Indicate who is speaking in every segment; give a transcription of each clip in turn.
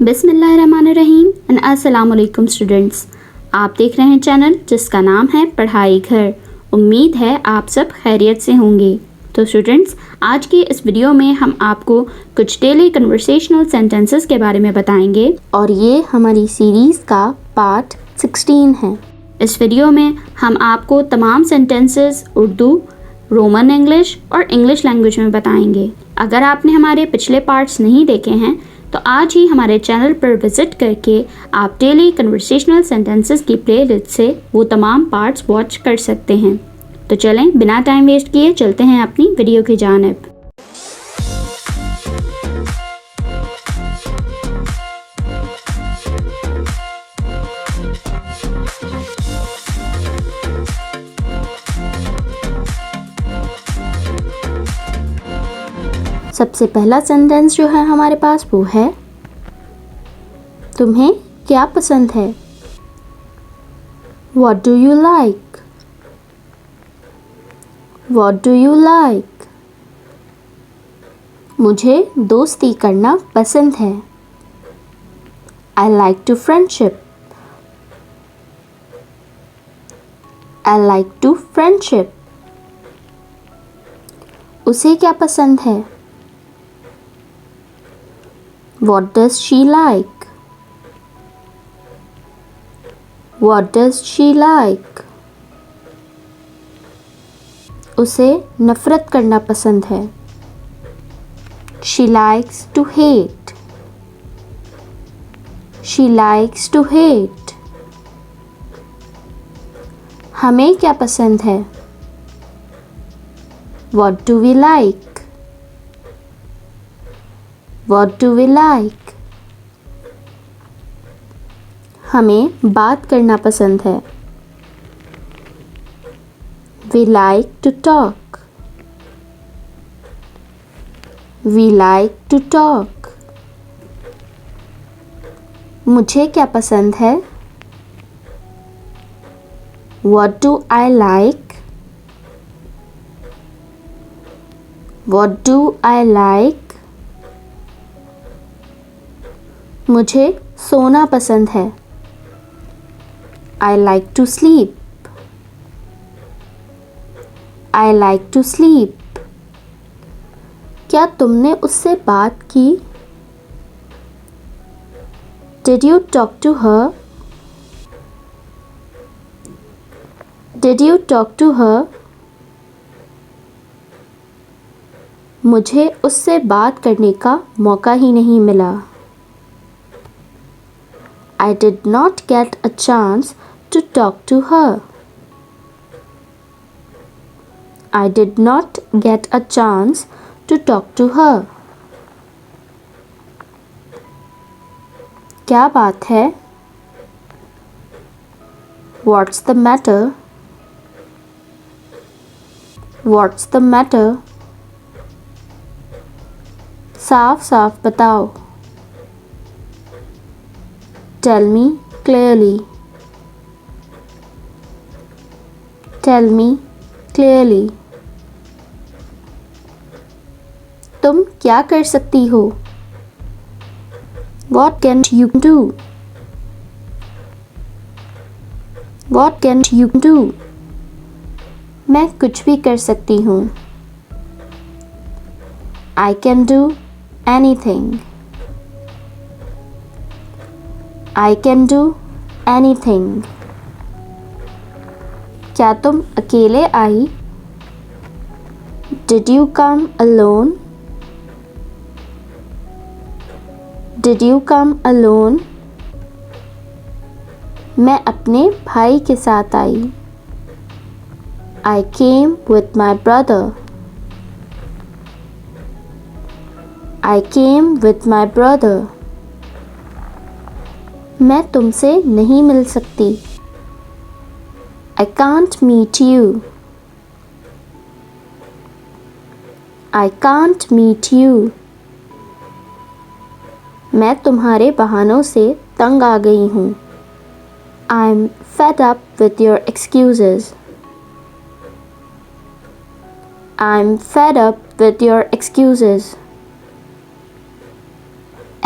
Speaker 1: बिस्मिल्लाहिर्रहमानिर्रहीम एंड अस्सलाम वालेकुम स्टूडेंट्स। आप देख रहे हैं चैनल जिसका नाम है पढ़ाई घर। उम्मीद है आप सब खैरियत से होंगे। तो स्टूडेंट्स, आज की इस वीडियो में हम आपको कुछ डेली कन्वर्सेशनल सेंटेंसेस के बारे में बताएंगे और ये हमारी सीरीज़ का पार्ट 16 है। इस वीडियो में हम आपको तमाम सेंटेंसेस उर्दू, रोमन इंग्लिश और इंग्लिश लैंग्वेज में बताएंगे। अगर आपने हमारे पिछले पार्ट्स नहीं देखे हैं तो आज ही हमारे चैनल पर विज़िट करके आप डेली कन्वर्सेशनल सेंटेंसेस की प्लेलिस्ट से वो तमाम पार्ट्स वॉच कर सकते हैं। तो चलें बिना टाइम वेस्ट किए चलते हैं अपनी वीडियो की जानिब। सबसे पहला सेंटेंस जो है हमारे पास वो है, तुम्हें क्या पसंद है? What do you like? What do you like? मुझे दोस्ती करना पसंद है। I like to friendship. I like to friendship. उसे क्या पसंद है? What does she like? What does she like? उसे नफ़रत करना पसंद है। She likes to hate. She likes to hate. हमें क्या पसंद है? What do we like? What do we like? हमें बात करना पसंद है। We like to talk. We like to talk. मुझे क्या पसंद है? What do I like? What do I like? मुझे सोना पसंद है। I like to sleep. I like to sleep. क्या तुमने उससे बात की? Did you talk to her? Did you talk to her? मुझे उससे बात करने का मौका ही नहीं मिला। I did not get a chance to talk to her. I did not get a chance to talk to her. क्या बात है? What's the matter? What's the matter? साफ साफ बताओ। Tell me clearly. Tell me clearly. तुम क्या कर सकती हो? What can you do? What can you do? मैं कुछ भी कर सकती हूँ। I can do anything. I can do anything. क्या तुम अकेले आई? Did you come alone? Did you come alone? मैं अपने भाई के साथ आई। I came with my brother. I came with my brother. मैं तुमसे नहीं मिल सकती। I can't meet you. I can't meet you. मैं तुम्हारे बहानों से तंग आ गई हूँ। I'm fed up with your excuses. I'm fed up with your excuses.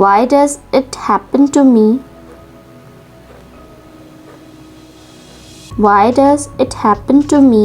Speaker 1: Why does it happen to me? Why does it happen to me?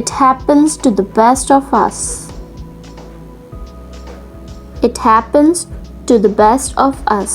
Speaker 1: It happens to the best of us. It happens to the best of us.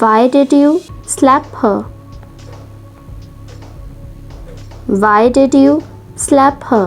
Speaker 1: Why did you slap her? Why did you slap her?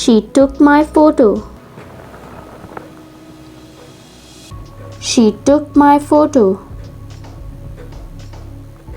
Speaker 1: She took my photo. She took my photo.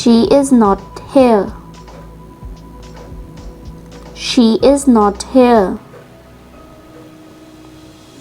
Speaker 1: She is not here. She is not here.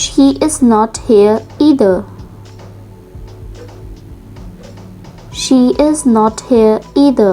Speaker 1: She is not here either. She is not here either.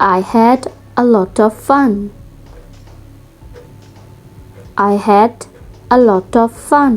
Speaker 1: I had a lot of fun. I had a lot of fun.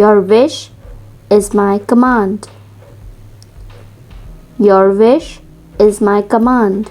Speaker 1: Your wish is my command. Your wish is my command.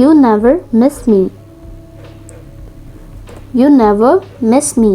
Speaker 1: You never miss me. You never miss me.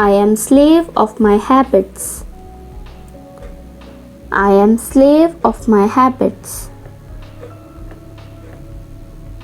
Speaker 1: I am slave of my habits. I am slave of my habits.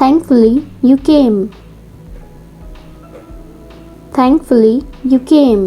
Speaker 1: Thankfully you came. Thankfully you came.